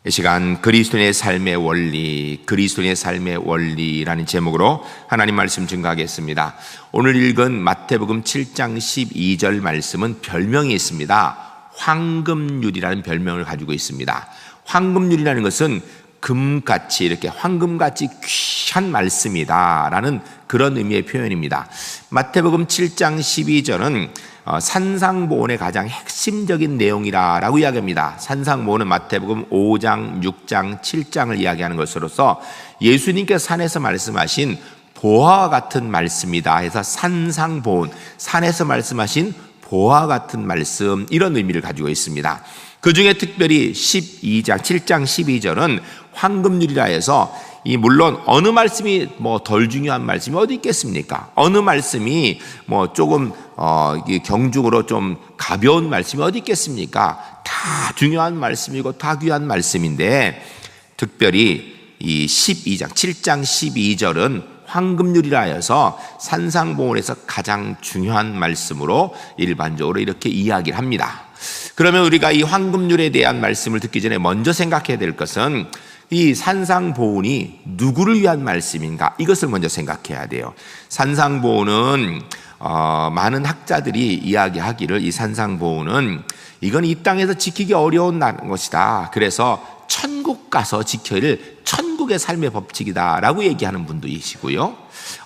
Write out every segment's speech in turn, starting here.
이 시간 그리스도인의 삶의 원리, 그리스도인의 삶의 원리라는 제목으로 하나님 말씀 증거하겠습니다. 오늘 읽은 마태복음 7장 12절 말씀은 별명이 있습니다. 황금률이라는 별명을 가지고 있습니다. 황금률이라는 것은 금같이, 이렇게 황금같이 귀한 말씀이다라는 그런 의미의 표현입니다. 마태복음 7장 12절은 산상보훈의 가장 핵심적인 내용이라고 이야기합니다. 산상보훈은 마태복음 5장, 6장, 7장을 이야기하는 것으로서 예수님께서 산에서 말씀하신 보화와 같은 말씀이다 해서 산상보훈, 산에서 말씀하신 보화와 같은 말씀, 이런 의미를 가지고 있습니다. 그 중에 특별히 7장 12절은 황금률이라 해서 물론 어느 말씀이 덜 중요한 말씀이 어디 있겠습니까? 어느 말씀이 조금 경중으로 좀 가벼운 말씀이 어디 있겠습니까? 다 중요한 말씀이고 다 귀한 말씀인데, 특별히 이 7장 12절은 황금률이라 해서 산상보훈에서 가장 중요한 말씀으로 일반적으로 이렇게 이야기를 합니다. 그러면 우리가 이 황금률에 대한 말씀을 듣기 전에 먼저 생각해야 될 것은 이 산상보훈이 누구를 위한 말씀인가, 이것을 먼저 생각해야 돼요. 산상보훈은 많은 학자들이 이야기하기를, 이 산상보훈은 이건 이 땅에서 지키기 어려운 것이다, 그래서 천국 가서 지켜야 할 천국의 삶의 법칙이다라고 얘기하는 분도 계시고요,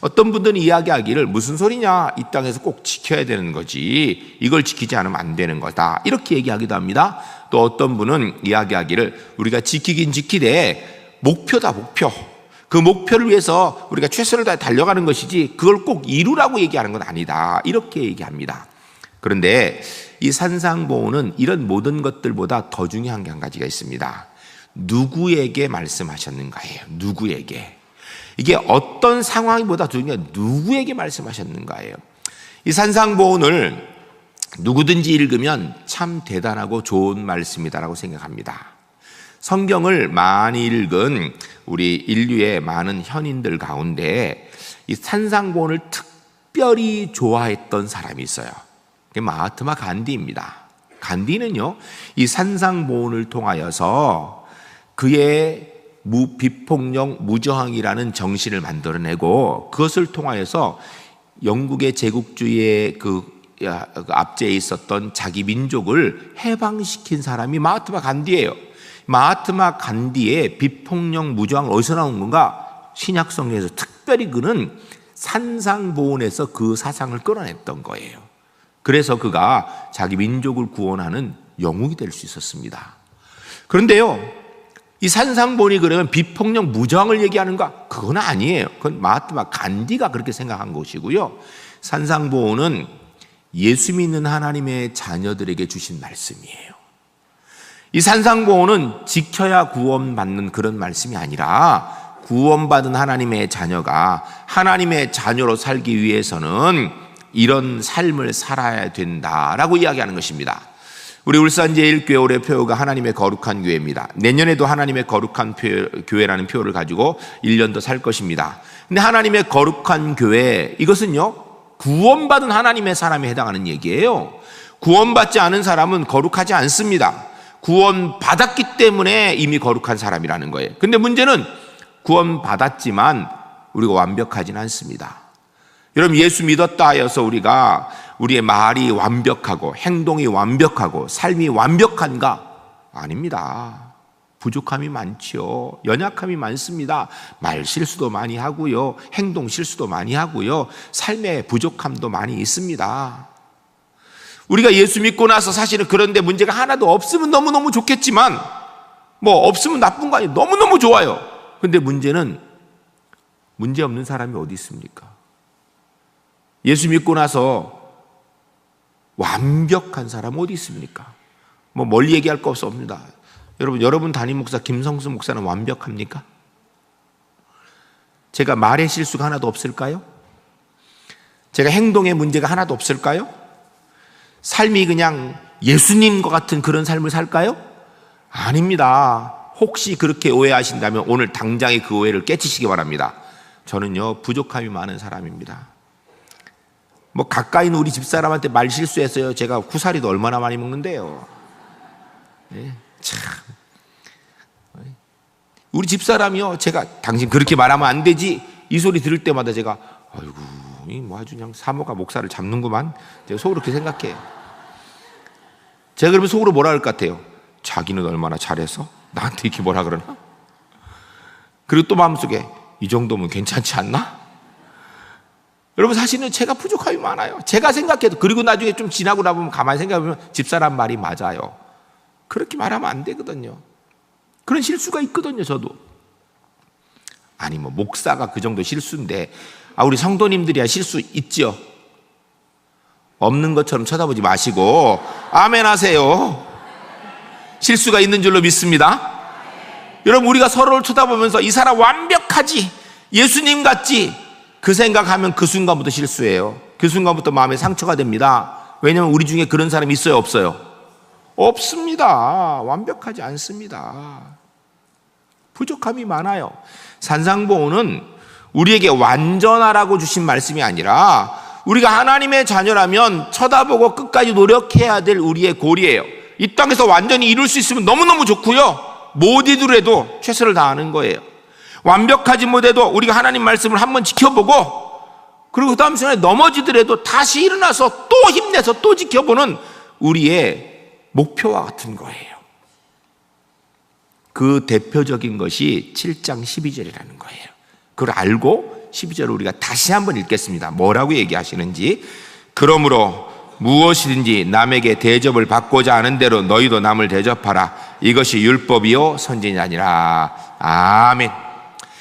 어떤 분들은 이야기하기를 무슨 소리냐, 이 땅에서 꼭 지켜야 되는 거지, 이걸 지키지 않으면 안 되는 거다, 이렇게 얘기하기도 합니다. 또 어떤 분은 이야기하기를 우리가 지키긴 지키되 목표다, 목표. 그 목표를 위해서 우리가 최선을 다해 달려가는 것이지 그걸 꼭 이루라고 얘기하는 건 아니다, 이렇게 얘기합니다. 그런데 이 산상보훈은 이런 모든 것들보다 더 중요한 게 한 가지가 있습니다. 누구에게 말씀하셨는가예요. 누구에게. 이게 어떤 상황보다 중요한 누구에게 말씀하셨는가예요. 이 산상보훈을 누구든지 읽으면 참 대단하고 좋은 말씀이다라고 생각합니다. 성경을 많이 읽은 우리 인류의 많은 현인들 가운데 이 산상보훈을 특별히 좋아했던 사람이 있어요. 그게 마하트마 간디입니다. 간디는요, 이 산상보훈을 통하여서 그의 비폭력 무저항이라는 정신을 만들어내고, 그것을 통하여서 영국의 제국주의의 그 압제에 있었던 자기 민족을 해방시킨 사람이 마하트마 간디예요. 마하트마 간디의 비폭력 무저항은 어디서 나온 건가? 신약성경에서 특별히 그는 산상보훈에서 그 사상을 끌어냈던 거예요. 그래서 그가 자기 민족을 구원하는 영웅이 될 수 있었습니다. 그런데요, 이 산상보훈이 그러면 비폭력 무저항을 얘기하는가? 그건 아니에요. 그건 마하트마 간디가 그렇게 생각한 것이고요, 산상보훈은 예수 믿는 하나님의 자녀들에게 주신 말씀이에요. 이 산상보훈은 지켜야 구원받는 그런 말씀이 아니라, 구원받은 하나님의 자녀가 하나님의 자녀로 살기 위해서는 이런 삶을 살아야 된다라고 이야기하는 것입니다. 우리 울산제일교회 올해 표어가 하나님의 거룩한 교회입니다. 내년에도 하나님의 거룩한 교회라는 표어를 가지고 1년 더 살 것입니다. 근데 하나님의 거룩한 교회, 이것은요, 구원받은 하나님의 사람에 해당하는 얘기예요. 구원받지 않은 사람은 거룩하지 않습니다. 구원받았기 때문에 이미 거룩한 사람이라는 거예요. 근데 문제는 구원받았지만 우리가 완벽하지는 않습니다. 여러분, 예수 믿었다 하여서 우리의 말이 완벽하고 행동이 완벽하고 삶이 완벽한가? 아닙니다. 부족함이 많죠. 연약함이 많습니다. 말 실수도 많이 하고요, 행동 실수도 많이 하고요, 삶의 부족함도 많이 있습니다. 우리가 예수 믿고 나서 사실은 그런데 문제가 하나도 없으면 너무너무 좋겠지만, 없으면 나쁜 거 아니에요. 너무너무 좋아요. 근데 문제는 문제 없는 사람이 어디 있습니까? 예수 믿고 나서 완벽한 사람 어디 있습니까? 멀리 얘기할 거 없습니다. 여러분 담임 목사 김성수 목사는 완벽합니까? 제가 말의 실수가 하나도 없을까요? 제가 행동에 문제가 하나도 없을까요? 삶이 그냥 예수님과 같은 그런 삶을 살까요? 아닙니다. 혹시 그렇게 오해하신다면 오늘 당장에 그 오해를 깨치시기 바랍니다. 저는요, 부족함이 많은 사람입니다. 가까이 있는 우리 집사람한테 말 실수했어요. 제가 구사리도 얼마나 많이 먹는데요. 네, 참 우리 집사람이요, 제가 당신 그렇게 말하면 안 되지 이 소리 들을 때마다 제가 아이고 뭐 아주 그냥 사모가 목살을 잡는구만, 제가 속으로 그렇게 생각해요. 제가 그러면 속으로 뭐라 할 것 같아요? 자기는 얼마나 잘해서 나한테 이렇게 뭐라 그러나? 그리고 또 마음속에 이 정도면 괜찮지 않나? 여러분, 사실은 제가 부족함이 많아요. 제가 생각해도. 그리고 나중에 좀 지나고 나보면 가만히 생각해보면 집사람 말이 맞아요. 그렇게 말하면 안 되거든요. 그런 실수가 있거든요, 저도. 아니 뭐 목사가 그 정도 실수인데 우리 성도님들이야 실수 있죠? 없는 것처럼 쳐다보지 마시고 아멘 하세요. 실수가 있는 줄로 믿습니다. 여러분, 우리가 서로를 쳐다보면서 이 사람 완벽하지, 예수님 같지, 그 생각하면 그 순간부터 실수예요. 그 순간부터 마음에 상처가 됩니다. 왜냐하면 우리 중에 그런 사람이 있어요, 없어요? 없습니다. 완벽하지 않습니다. 부족함이 많아요. 산상보호는 우리에게 완전하라고 주신 말씀이 아니라 우리가 하나님의 자녀라면 쳐다보고 끝까지 노력해야 될 우리의 고리예요. 이 땅에서 완전히 이룰 수 있으면 너무너무 좋고요, 못 이루래도 최선을 다하는 거예요. 완벽하지 못해도 우리가 하나님 말씀을 한번 지켜보고, 그리고 그 다음 시간에 넘어지더라도 다시 일어나서 또 힘내서 또 지켜보는 우리의 목표와 같은 거예요. 그 대표적인 것이 7장 12절이라는 거예요. 그걸 알고 12절을 우리가 다시 한번 읽겠습니다. 뭐라고 얘기하시는지. 그러므로 무엇이든지 남에게 대접을 받고자 하는 대로 너희도 남을 대접하라. 이것이 율법이요 선지자니 아니라. 아멘.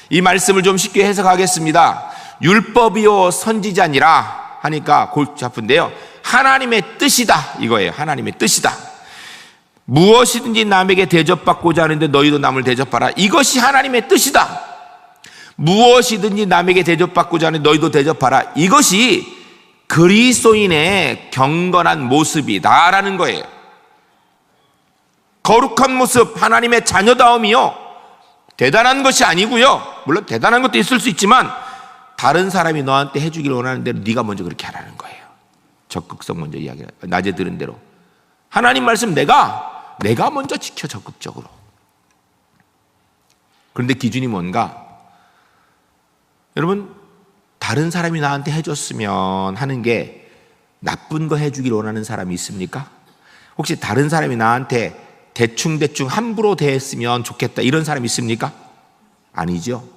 이 말씀을 좀 쉽게 해석하겠습니다. 율법이요 선지자니라 하니까 골치 아픈데요, 하나님의 뜻이다 이거예요. 하나님의 뜻이다. 무엇이든지 남에게 대접받고자 하는데 너희도 남을 대접하라. 이것이 하나님의 뜻이다. 무엇이든지 남에게 대접받고자 하는데 너희도 대접하라. 이것이 그리스도인의 경건한 모습이다라는 거예요. 거룩한 모습, 하나님의 자녀다움이요, 대단한 것이 아니고요, 물론 대단한 것도 있을 수 있지만 다른 사람이 너한테 해주기를 원하는 대로 네가 먼저 그렇게 하라는 거예요. 적극성 먼저 이야기해요. 낮에 들은 대로 하나님 말씀 내가 먼저 지켜, 적극적으로. 그런데 기준이 뭔가? 여러분, 다른 사람이 나한테 해줬으면 하는 게 나쁜 거 해주기를 원하는 사람이 있습니까? 혹시 다른 사람이 나한테 대충 함부로 대했으면 좋겠다 이런 사람이 있습니까? 아니죠.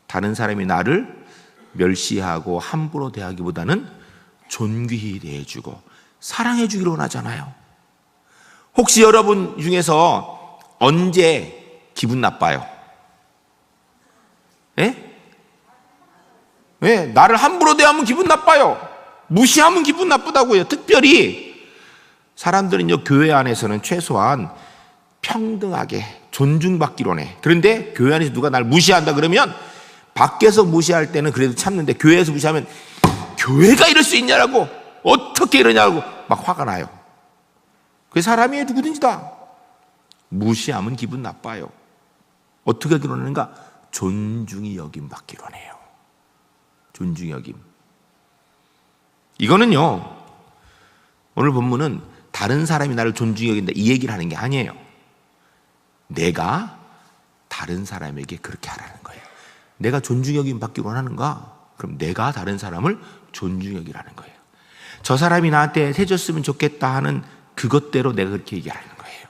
다른 사람이 나를 멸시하고 함부로 대하기보다는 존귀히 대해주고 사랑해주기를 원하잖아요. 혹시 여러분 중에서 언제 기분 나빠요? 예? 왜? 나를 함부로 대하면 기분 나빠요. 무시하면 기분 나쁘다고요. 특별히 사람들은요, 교회 안에서는 최소한 평등하게 존중받기로 해. 그런데 교회 안에서 누가 날 무시한다 그러면 밖에서 무시할 때는 그래도 참는데 교회에서 무시하면 교회가 이럴 수 있냐라고, 어떻게 이러냐고 막 화가 나요. 그 사람이 누구든지 다 무시하면 기분 나빠요. 어떻게 하기로 하는가? 존중이 여김 받기로 해요. 존중이 여김. 이거는요, 오늘 본문은 다른 사람이 나를 존중히 여긴다 이 얘기를 하는 게 아니에요. 내가 다른 사람에게 그렇게 하라는 거예요. 내가 존중히 여김 받기로 하는가? 그럼 내가 다른 사람을 존중히 여기라는 거예요. 저 사람이 나한테 해줬으면 좋겠다 하는 그것대로 내가 그렇게 얘기하는 거예요.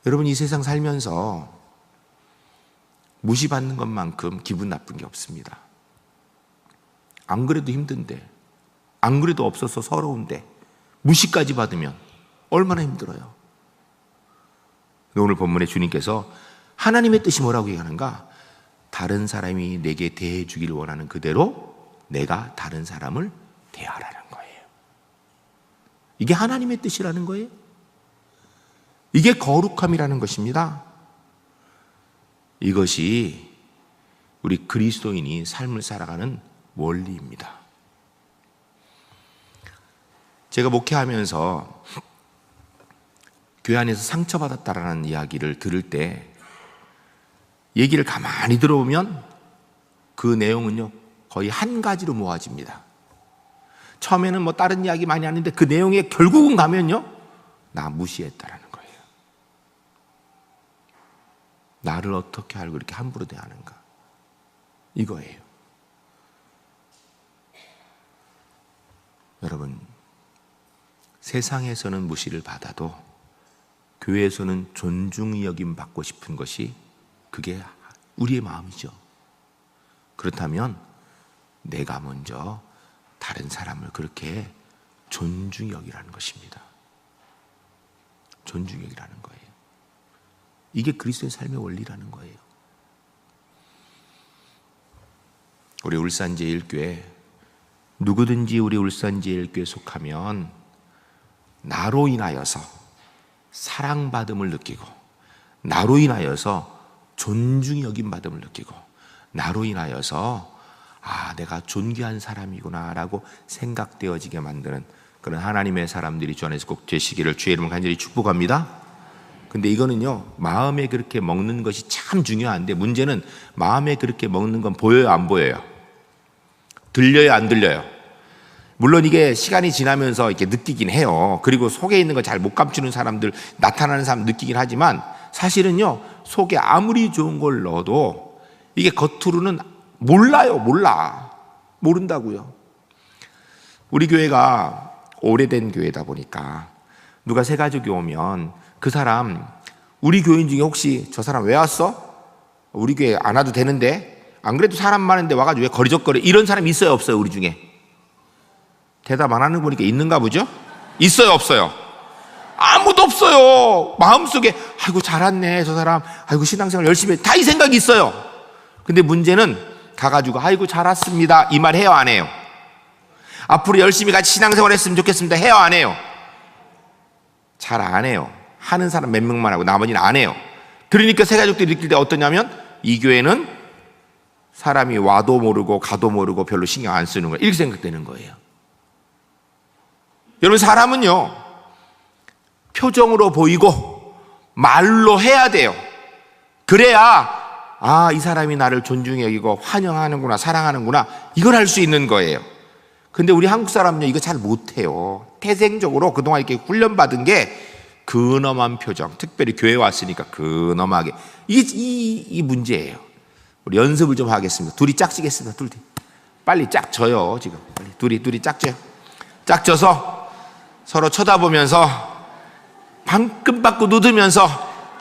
여러분, 이 세상 살면서 무시받는 것만큼 기분 나쁜 게 없습니다. 안 그래도 힘든데, 안 그래도 없어서 서러운데 무시까지 받으면 얼마나 힘들어요. 오늘 본문에 주님께서 하나님의 뜻이 뭐라고 얘기하는가? 다른 사람이 내게 대해 주기를 원하는 그대로 내가 다른 사람을 대하라는 거예요. 이게 하나님의 뜻이라는 거예요. 이게 거룩함이라는 것입니다. 이것이 우리 그리스도인이 삶을 살아가는 원리입니다. 제가 목회하면서 교회 안에서 상처받았다라는 이야기를 들을 때 얘기를 가만히 들어보면 그 내용은요, 거의 한 가지로 모아집니다. 처음에는 뭐 다른 이야기 많이 하는데 그 내용에 결국은 가면요, 나 무시했다라는 거예요. 나를 어떻게 알고 이렇게 함부로 대하는가? 이거예요. 여러분, 세상에서는 무시를 받아도 교회에서는 존중의 여김 받고 싶은 것이 그게 우리의 마음이죠. 그렇다면 내가 먼저 다른 사람을 그렇게 존중히 여기라는 것입니다. 존중히 여기라는 거예요. 이게 그리스도의 삶의 원리라는 거예요. 우리 울산제일교회, 누구든지 우리 울산제일교회에 속하면 나로 인하여서 사랑받음을 느끼고, 나로 인하여서 존중이 여김받음을 느끼고, 나로 인하여서 내가 존귀한 사람이구나 라고 생각되어지게 만드는 그런 하나님의 사람들이 주 안에서 꼭 되시기를 주의 이름으로 간절히 축복합니다. 근데 이거는요, 마음에 그렇게 먹는 것이 참 중요한데, 문제는 마음에 그렇게 먹는 건 보여요, 안 보여요? 들려요, 안 들려요? 물론 이게 시간이 지나면서 이렇게 느끼긴 해요. 그리고 속에 있는 거 잘 못 감추는 사람들, 나타나는 사람 느끼긴 하지만, 사실은요, 속에 아무리 좋은 걸 넣어도 이게 겉으로는 몰라요. 모른다고요. 우리 교회가 오래된 교회다 보니까 누가 새 가족이 오면 그 사람, 우리 교인 중에 혹시 저 사람 왜 왔어? 우리 교회 안 와도 되는데, 안 그래도 사람 많은데 와가지고 왜 거리적거려? 이런 사람이 있어요, 없어요? 우리 중에 대답 안 하는 거 보니까 있는가 보죠? 있어요, 없어요? 아무도 없어요. 마음속에 아이고 잘 왔네 저 사람, 아이고 신앙생활 열심히 해, 다 이 생각이 있어요. 근데 문제는 가가지고 아이고 잘 왔습니다 이 말 해요, 안 해요? 앞으로 열심히 같이 신앙생활 했으면 좋겠습니다 해요, 안 해요? 잘 안 해요. 하는 사람 몇 명만 하고 나머지는 안 해요. 그러니까 새가족들이 느낄 때 어떠냐면, 이 교회는 사람이 와도 모르고 가도 모르고 별로 신경 안 쓰는 거예요. 이렇게 생각되는 거예요. 여러분, 사람은요, 표정으로 보이고 말로 해야 돼요. 그래야 이 사람이 나를 존중해 여기고 환영하는구나, 사랑하는구나, 이걸 할 수 있는 거예요. 근데 우리 한국 사람은요, 이거 잘 못해요. 태생적으로 그동안 이렇게 훈련받은 게 근엄한 표정, 특별히 교회 왔으니까 근엄하게, 이 문제예요. 우리 연습을 좀 하겠습니다. 둘이 짝지겠습니다. 둘이 빨리 짝져요. 지금 빨리 둘이 짝져요. 짝져서 서로 쳐다보면서 방금 받고 누드면서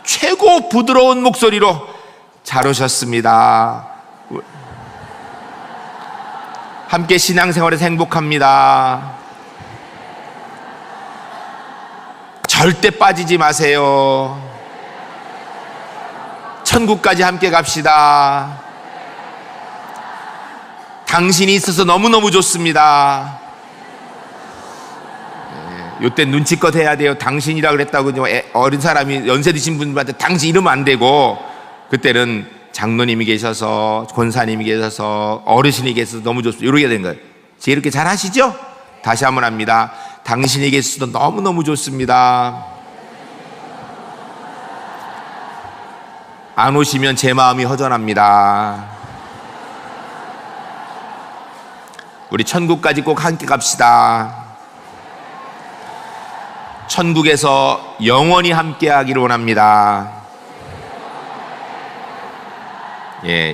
최고 부드러운 목소리로 잘 오셨습니다. 함께 신앙생활에서 행복합니다. 절대 빠지지 마세요. 천국까지 함께 갑시다. 당신이 있어서 너무너무 좋습니다. 요때 눈치껏 해야 돼요. 당신이라 그랬다고 어린 사람이 연세 드신 분들한테 당신 이러면 안 되고, 그때는 장로님이 계셔서, 권사님이 계셔서, 어르신이 계셔서 너무 좋습니다 이렇게 된 거예요. 제 이렇게 잘 하시죠? 다시 한번 합니다. 당신이 계셔서 너무너무 좋습니다. 안 오시면 제 마음이 허전합니다. 우리 천국까지 꼭 함께 갑시다. 천국에서 영원히 함께 하기를 원합니다.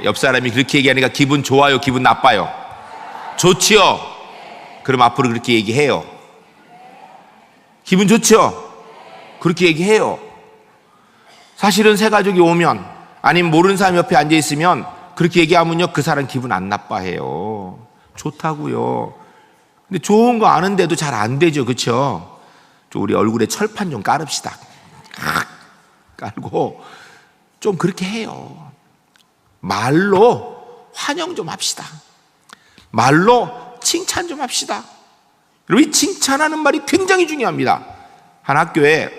옆 사람이 그렇게 얘기하니까 기분 좋아요, 기분 나빠요? 좋지요? 그럼 앞으로 그렇게 얘기해요. 기분 좋죠? 그렇게 얘기해요. 사실은 새 가족이 오면, 아니면 모르는 사람 옆에 앉아 있으면 그렇게 얘기하면요, 그 사람 기분 안 나빠해요. 좋다고요. 근데 좋은 거 아는데도 잘 안 되죠, 그렇죠? 우리 얼굴에 철판 좀 깔읍시다. 깔고 좀 그렇게 해요. 말로 환영 좀 합시다. 말로 칭찬 좀 합시다. 여러분, 이 칭찬하는 말이 굉장히 중요합니다. 한 학교에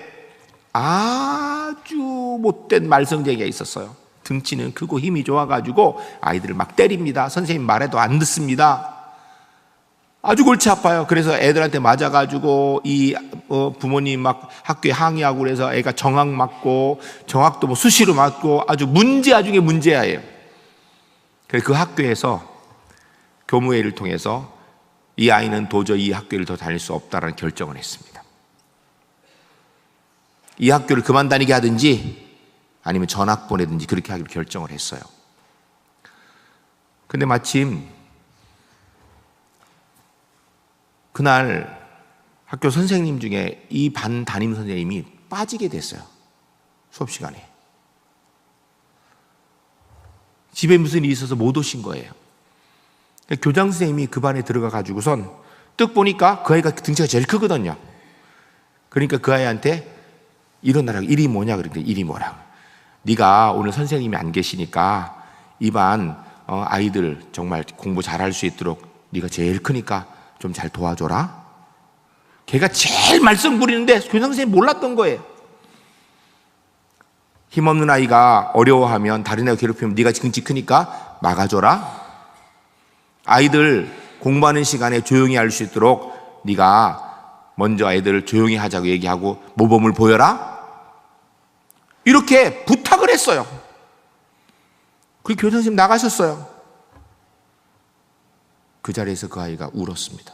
아주 못된 말썽쟁이가 있었어요. 등치는 크고 힘이 좋아가지고 아이들을 막 때립니다. 선생님 말해도 안 듣습니다. 아주 골치 아파요. 그래서 애들한테 맞아가지고 부모님 막 학교에 항의하고 그래서 애가 정학 맞고, 정학도 뭐 수시로 맞고, 아주 문제아 중에 문제아예요. 그래서 그 학교에서 교무회의를 통해서 이 아이는 도저히 이 학교를 더 다닐 수 없다라는 결정을 했습니다. 이 학교를 그만 다니게 하든지 아니면 전학 보내든지 그렇게 하기로 결정을 했어요. 근데 마침 그날 학교 선생님 중에 이 반 담임 선생님이 빠지게 됐어요. 수업 시간에. 집에 무슨 일이 있어서 못 오신 거예요. 교장 선생님이 그 반에 들어가 가지고선 뜩 보니까 그 아이가 등치가 제일 크거든요. 그러니까 그 아이한테 일어나라고. 일이 뭐냐 그러니까 일이 뭐라고. 네가 오늘 선생님이 안 계시니까 이 반 아이들 정말 공부 잘할 수 있도록 네가 제일 크니까 좀 잘 도와줘라. 걔가 제일 말썽 부리는데 교장 선생님이 몰랐던 거예요. 힘없는 아이가 어려워하면 다른 애가 괴롭히면 네가 등치 크니까 막아줘라. 아이들 공부하는 시간에 조용히 할 수 있도록 네가 먼저 아이들을 조용히 하자고 얘기하고 모범을 보여라. 이렇게 부탁을 했어요. 그 교장 선생님 나가셨어요. 그 자리에서 그 아이가 울었습니다.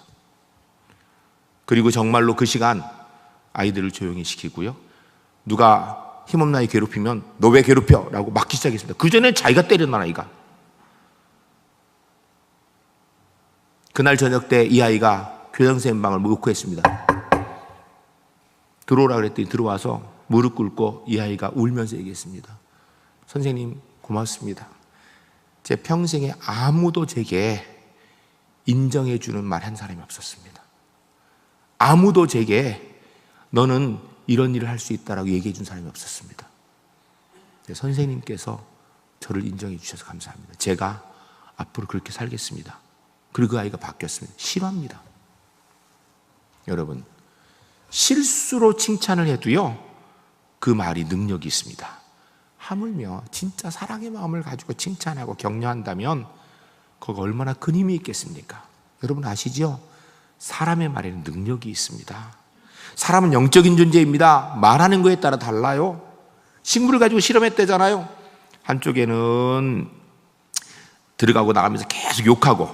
그리고 정말로 그 시간 아이들을 조용히 시키고요. 누가 힘없는 아이 괴롭히면 너 왜 괴롭혀? 라고 막기 시작했습니다. 그전에 자기가 때렸던 아이가. 그날 저녁 때 이 아이가 교장 선생님 방을 노크했습니다. 들어오라 그랬더니 들어와서 무릎 꿇고 이 아이가 울면서 얘기했습니다. 선생님 고맙습니다. 제 평생에 아무도 제게 인정해 주는 말 한 사람이 없었습니다. 아무도 제게 너는 이런 일을 할 수 있다라고 얘기해 준 사람이 없었습니다. 선생님께서 저를 인정해 주셔서 감사합니다. 제가 앞으로 그렇게 살겠습니다. 그리고 그 아이가 바뀌었습니다. 실화입니다. 여러분, 실수로 칭찬을 해도요, 그 말이 능력이 있습니다. 하물며 진짜 사랑의 마음을 가지고 칭찬하고 격려한다면 거기 얼마나 큰 힘이 있겠습니까? 여러분 아시죠? 사람의 말에는 능력이 있습니다. 사람은 영적인 존재입니다. 말하는 거에 따라 달라요. 식물을 가지고 실험했대잖아요. 한쪽에는 들어가고 나가면서 계속 욕하고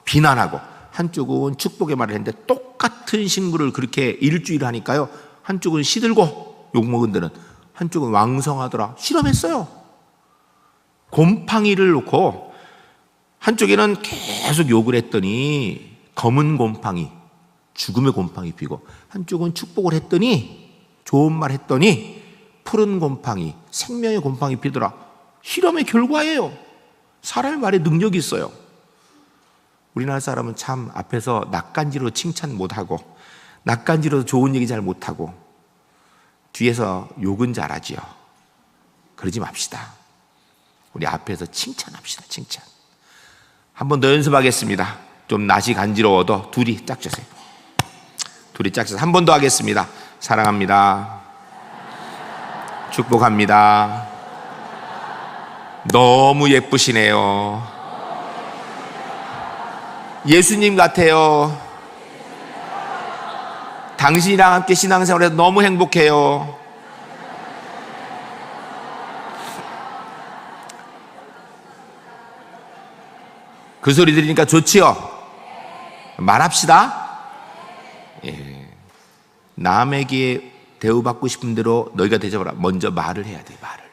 비난하고, 한쪽은 축복의 말을 했는데 똑같은 식물을 그렇게 일주일 하니까요, 한쪽은 시들고 욕먹은 데는 한쪽은 왕성하더라. 실험했어요. 곰팡이를 놓고 한쪽에는 계속 욕을 했더니 검은 곰팡이, 죽음의 곰팡이 피고, 한쪽은 축복을 했더니 좋은 말 했더니 푸른 곰팡이, 생명의 곰팡이 피더라. 실험의 결과예요. 사람의 말에 능력이 있어요. 우리나라 사람은 참 앞에서 낯간지로 칭찬 못하고 낯간지로 좋은 얘기 잘 못하고 뒤에서 욕은 잘하지요. 그러지 맙시다. 우리 앞에서 칭찬합시다. 칭찬. 한 번 더 연습하겠습니다. 좀 낯이 간지러워도 둘이 짝져세요. 둘이 짝져서 한 번 더 하겠습니다. 사랑합니다. 축복합니다. 너무 예쁘시네요. 예수님 같아요. 당신이랑 함께 신앙생활해서 너무 행복해요. 그 소리 들으니까 좋지요? 말합시다. 예. 남에게 대우받고 싶은 대로 너희가 대접하라. 먼저 말을 해야 돼, 말을.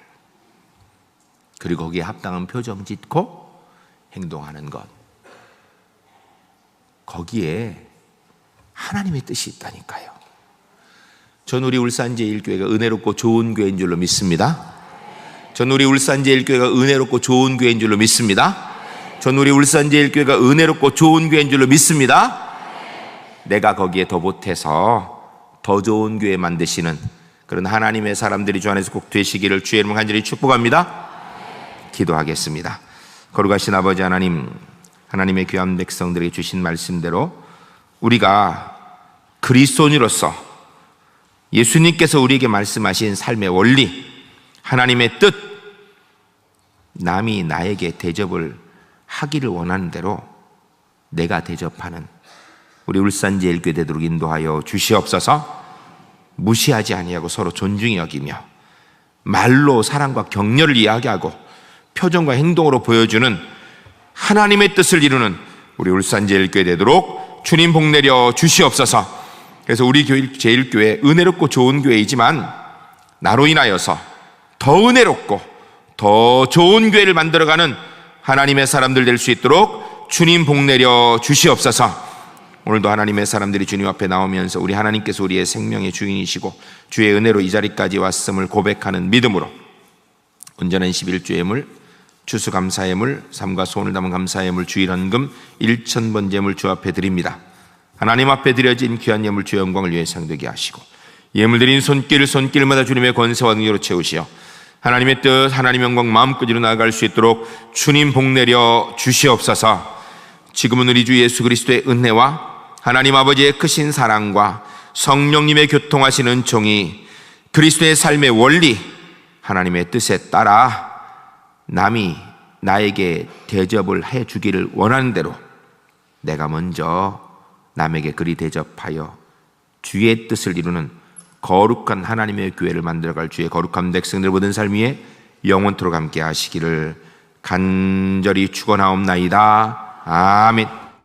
그리고 거기에 합당한 표정 짓고 행동하는 것. 거기에 하나님의 뜻이 있다니까요. 전 우리 울산제일교회가 은혜롭고 좋은 교회인 줄로 믿습니다. 전 우리 울산제일교회가 은혜롭고 좋은 교회인 줄로 믿습니다. 전 우리 울산제일교회가 은혜롭고 좋은 교회인 줄로 믿습니다. 내가 거기에 더 보태서 더 좋은 교회 만드시는 그런 하나님의 사람들이 주 안에서 꼭 되시기를 주의 이름으로 간절히 축복합니다. 기도하겠습니다. 거룩하신 아버지 하나님, 하나님의 귀한 백성들에게 주신 말씀대로 우리가 그리스도인으로서 예수님께서 우리에게 말씀하신 삶의 원리, 하나님의 뜻, 남이 나에게 대접을 하기를 원하는 대로 내가 대접하는 우리 울산제일교회 되도록 인도하여 주시옵소서. 무시하지 아니하고 서로 존중히 여기며 말로 사랑과 격려를 이야기하고 표정과 행동으로 보여주는 하나님의 뜻을 이루는 우리 울산제일교회 되도록 주님 복 내려 주시옵소서. 그래서 우리 제일교회 은혜롭고 좋은 교회이지만 나로 인하여서 더 은혜롭고 더 좋은 교회를 만들어가는 하나님의 사람들 될 수 있도록 주님 복 내려 주시옵소서. 오늘도 하나님의 사람들이 주님 앞에 나오면서 우리 하나님께서 우리의 생명의 주인이시고 주의 은혜로 이 자리까지 왔음을 고백하는 믿음으로 온전한 11주 예물, 추수감사 예물, 삶과 소원을 담은 감사 예물, 주일헌금 1,000번 제물 주 앞에 드립니다. 하나님 앞에 드려진 귀한 예물 주의 영광을 위해 사용되게 하시고 예물 드린 손길마다 주님의 권세와 능력으로 채우시어 하나님의 뜻, 하나님의 영광 마음껏 이루 나아갈 수 있도록 주님 복 내려 주시옵소서. 지금은 우리 주 예수 그리스도의 은혜와 하나님 아버지의 크신 사랑과 성령님의 교통하시는 종이 그리스도의 삶의 원리, 하나님의 뜻에 따라 남이 나에게 대접을 해주기를 원하는 대로 내가 먼저 남에게 그리 대접하여 주의 뜻을 이루는 거룩한 하나님의 교회를 만들어갈 주의 거룩한 백성들 모든 삶 위에 영원토록 함께 하시기를 간절히 축원하옵나이다. 아멘.